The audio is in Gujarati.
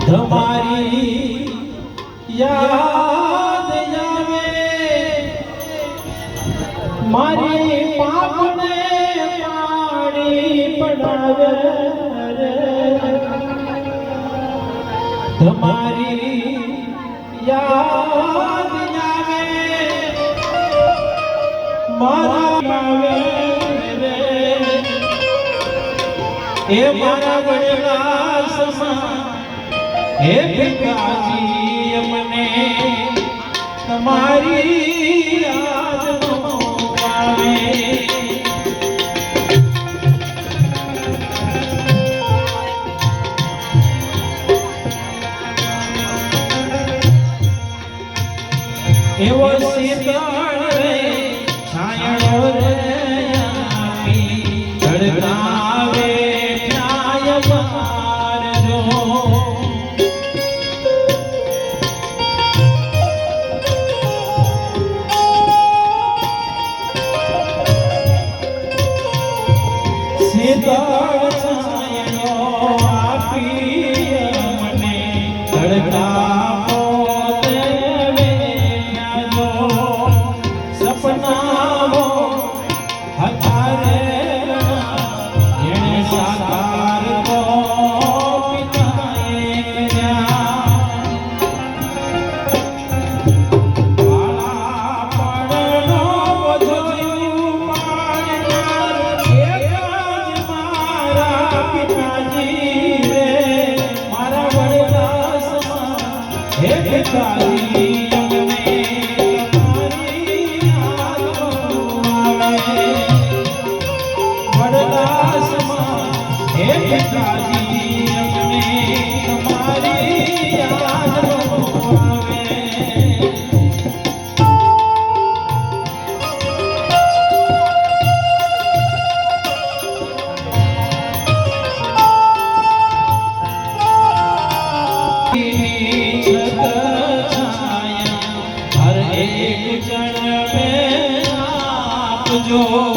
તમારી યાદ આવે મારી પાપને પાણી પડાવે તમારી યાદ આવે મારા આવે એ મારા વડલા સમા હે પિતાજી મને તમારી યાદ આવે એવો શીતળ રે છાયણો રે આપી ધડકાવે છાય મારજો શીતળ છાયણો આપી મને ધડકાવો હર એક જણ में आपજો